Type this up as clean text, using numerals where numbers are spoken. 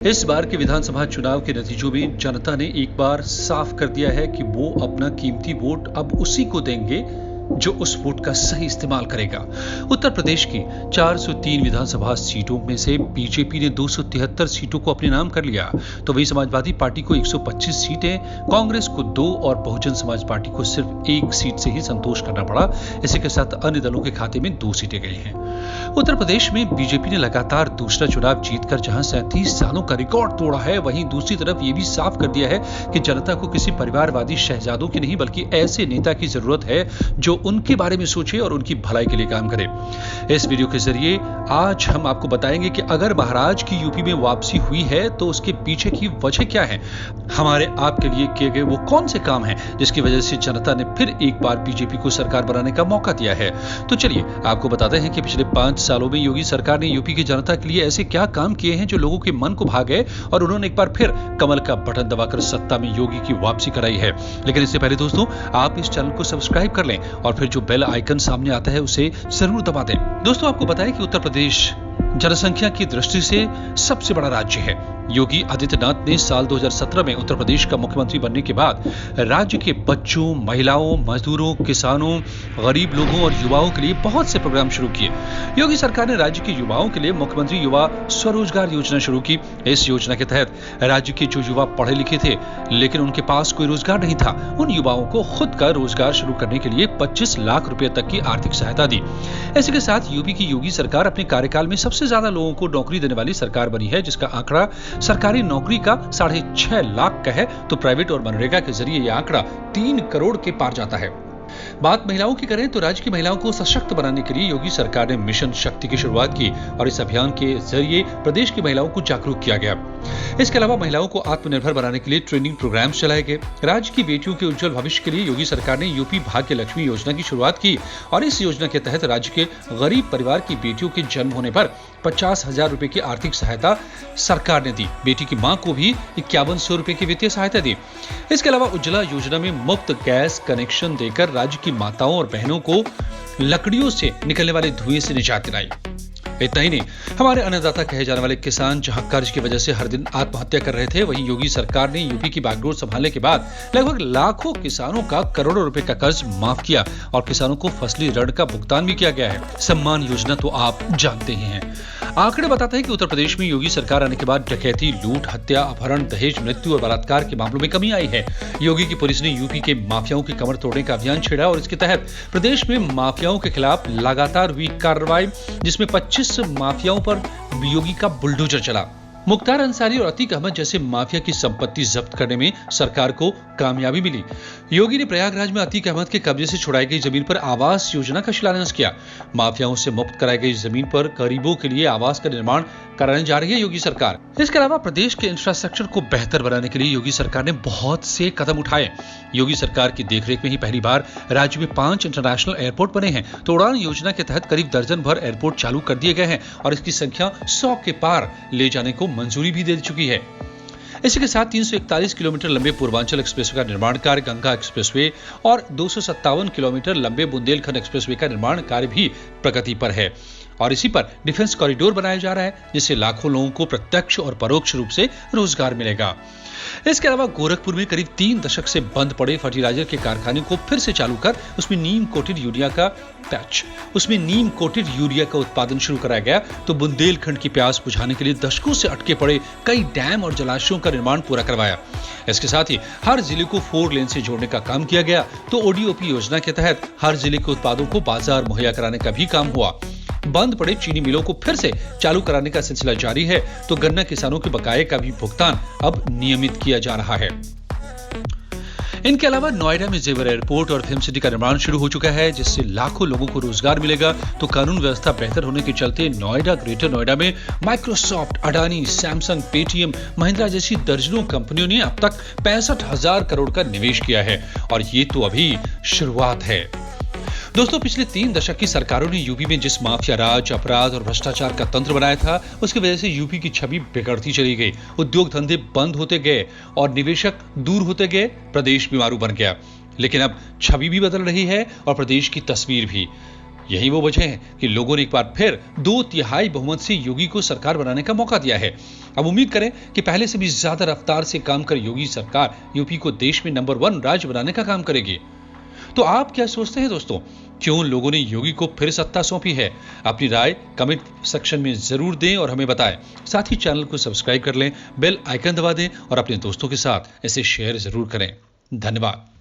इस बार के विधानसभा चुनाव के नतीजों में जनता ने एक बार साफ कर दिया है कि वो अपना कीमती वोट अब उसी को देंगे जो उस वोट का सही इस्तेमाल करेगा। उत्तर प्रदेश की 403 विधानसभा सीटों में से बीजेपी ने 273 सीटों को अपने नाम कर लिया, तो वही समाजवादी पार्टी को 125 सीटें, कांग्रेस को 2 और बहुजन समाज पार्टी को सिर्फ 1 सीट से ही संतोष करना पड़ा। इसी के साथ अन्य दलों के खाते में 2 सीटें गई हैं। उत्तर प्रदेश में बीजेपी ने लगातार दूसरा चुनाव जीतकर जहां 37 सालों का रिकॉर्ड तोड़ा है, वहीं दूसरी तरफ यह भी साफ कर दिया है कि जनता को किसी परिवारवादी शहजादों की नहीं बल्कि ऐसे नेता की जरूरत है जो उनके बारे में सोचे और उनकी भलाई के लिए काम करे। इस वीडियो के जरिए आज हम आपको बताएंगे कि अगर महाराज की यूपी में वापसी हुई है तो उसके पीछे की वजह क्या है, हमारे आपके लिए किए गए वो कौन से काम हैं जिसकी वजह से जनता ने फिर एक बार बीजेपी को सरकार बनाने का मौका दिया है। तो चलिए आपको बताते हैं कि पिछले 5 सालों में योगी सरकार ने यूपी की जनता के लिए ऐसे क्या काम किए हैं जो लोगों के मन को भा गए और उन्होंने एक बार फिर कमल का बटन दबाकर सत्ता में योगी की वापसी कराई है। लेकिन इससे पहले दोस्तों, आप इस चैनल को सब्सक्राइब कर लें और फिर जो बेल आइकन सामने आता है उसे जरूर दबा दें। दोस्तों, आपको बताएं कि उत्तर प्रदेश जनसंख्या की दृष्टि से सबसे बड़ा राज्य है। योगी आदित्यनाथ ने साल 2017 में उत्तर प्रदेश का मुख्यमंत्री बनने के बाद राज्य के बच्चों, महिलाओं, मजदूरों, किसानों, गरीब लोगों और युवाओं के लिए बहुत से प्रोग्राम शुरू किए। योगी सरकार ने राज्य के युवाओं के लिए मुख्यमंत्री युवा स्वरोजगार योजना शुरू की। इस योजना के तहत राज्य के जो युवा पढ़े लिखे थे लेकिन उनके पास कोई रोजगार नहीं था, उन युवाओं को खुद का रोजगार शुरू करने के लिए 25 लाख रुपए तक की आर्थिक सहायता दी। इसी के साथ यूपी की योगी सरकार अपने कार्यकाल में सबसे ज्यादा लोगों को नौकरी देने वाली सरकार बनी है, जिसका आंकड़ा सरकारी नौकरी का 6.5 लाख का है, तो प्राइवेट और मनरेगा के जरिए यह आंकड़ा 3 करोड़ के पार जाता है। बात महिलाओं की करें तो राज्य की महिलाओं को सशक्त बनाने के लिए योगी सरकार ने मिशन शक्ति की शुरुआत की और इस अभियान के जरिए प्रदेश की महिलाओं को जागरूक किया गया। इसके अलावा महिलाओं को आत्मनिर्भर बनाने के लिए ट्रेनिंग प्रोग्राम्स चलाए गए। राज्य की बेटियों के उज्जवल भविष्य के लिए योगी सरकार ने यूपी भाग्य लक्ष्मी योजना की शुरुआत की और इस योजना के तहत राज्य के गरीब परिवार की बेटियों के जन्म होने पर 50,000 रुपए की आर्थिक सहायता सरकार ने दी। बेटी की मां को भी 5100 रुपए की वित्तीय सहायता दी। इसके अलावा उज्ज्वला योजना में मुफ्त गैस कनेक्शन देकर राज्य की माताओं और बहनों को लकड़ियों से निकलने वाले धुएं से निजात दिलाई। इतना ही नहीं, हमारे अन्नदाता कहे जाने वाले किसान जहां कर्ज की वजह से हर दिन आत्महत्या कर रहे थे, वहीं योगी सरकार ने यूपी की बागडोर संभालने के बाद लगभग लाखों किसानों का करोड़ों रुपए का कर्ज माफ किया और किसानों को फसली ऋण का भुगतान भी किया गया है। सम्मान योजना तो आप जानते ही हैं। आंकड़े बताते हैं कि उत्तर प्रदेश में योगी सरकार आने के बाद डकैती, लूट, हत्या, अपहरण, दहेज, मृत्यु और बलात्कार के मामलों में कमी आई है। योगी की पुलिस ने यूपी के माफियाओं की कमर तोड़ने का अभियान छेड़ा और इसके तहत प्रदेश में माफियाओं के खिलाफ लगातार हुई कार्रवाई, जिसमें 25 माफियाओं पर योगी का बुलडोजर चला। मुख्तार अंसारी और अतीक अहमद जैसे माफिया की संपत्ति जब्त करने में सरकार को कामयाबी मिली। योगी ने प्रयागराज में अतीक अहमद के कब्जे से छुड़ाई गई जमीन पर आवास योजना का शिलान्यास किया। माफियाओं से मुक्त कराई गई जमीन पर गरीबों के लिए आवास का निर्माण कराने जा रही है योगी सरकार। इसके अलावा प्रदेश के इंफ्रास्ट्रक्चर को बेहतर बनाने के लिए योगी सरकार ने बहुत से कदम उठाए। योगी सरकार की देखरेख में ही पहली बार राज्य में 5 इंटरनेशनल एयरपोर्ट बने हैं, तो उड़ान योजना के तहत करीब दर्जन भर एयरपोर्ट चालू कर दिए गए हैं और इसकी संख्या 100 के पार ले जाने को मंजूरी भी दे चुकी है। इसी के साथ 341 किलोमीटर लंबे पूर्वांचल एक्सप्रेसवे का निर्माण कार्य, गंगा एक्सप्रेसवे और 257 किलोमीटर लंबे बुंदेलखंड एक्सप्रेसवे का निर्माण कार्य भी प्रगति पर है और इसी पर डिफेंस कॉरिडोर बनाया जा रहा है, जिससे लाखों लोगों को प्रत्यक्ष और परोक्ष रूप से रोजगार मिलेगा। इसके अलावा गोरखपुर में करीब 3 दशक से बंद पड़े फर्टिलाइजर के कारखाने को फिर से चालू कर उसमें नीम कोटेड यूरिया का उत्पादन शुरू कराया गया। तो बुंदेलखंड की प्यास बुझाने के लिए दशकों से अटके पड़े कई डैम और जलाशयों का निर्माण पूरा करवाया। इसके साथ ही हर जिले को 4 लेन से जोड़ने का काम किया गया। तो ओडीओपी योजना के तहत हर जिले के उत्पादों को बाजार मुहैया कराने का भी काम हुआ। बंद पड़े चीनी मिलों को फिर से चालू कराने का सिलसिला जारी है। तो गन्ना किसानों के बकाये का भी भुगतान अब नियमित किया जा रहा है। इनके अलावा नोएडा में जेवर एयरपोर्ट और फिल्म सिटी का निर्माण शुरू हो चुका है, जिससे लाखों लोगों को रोजगार मिलेगा। तो कानून व्यवस्था बेहतर होने के चलते नोएडा, ग्रेटर नोएडा में Microsoft, Adani, Samsung, Paytm, Mahindra जैसी दर्जनों कंपनियों ने अब तक 65,000 करोड़ का निवेश किया है और ये तो अभी शुरुआत है। दोस्तों, पिछले 3 दशक की सरकारों ने यूपी में जिस माफिया राज, अपराध और भ्रष्टाचार का तंत्र बनाया था, उसकी वजह से यूपी की छवि बिगड़ती चली गई। उद्योग धंधे बंद होते गए और निवेशक दूर होते गए, प्रदेश बीमारू बन गया। लेकिन अब छवि भी बदल रही है और प्रदेश की तस्वीर भी। यही वो वजह है कि लोगों ने एक बार फिर 2/3 बहुमत से योगी को सरकार बनाने का मौका दिया है। अब उम्मीद करें कि पहले से भी ज्यादा रफ्तार से काम कर योगी सरकार यूपी को देश में नंबर 1 राज्य बनाने का काम करेगी। तो आप क्या सोचते हैं दोस्तों, क्यों लोगों ने योगी को फिर सत्ता सौंपी है? अपनी राय कमेंट सेक्शन में जरूर दें और हमें बताएं। साथ ही चैनल को सब्सक्राइब कर लें, बेल आइकन दबा दें और अपने दोस्तों के साथ इसे शेयर जरूर करें। धन्यवाद।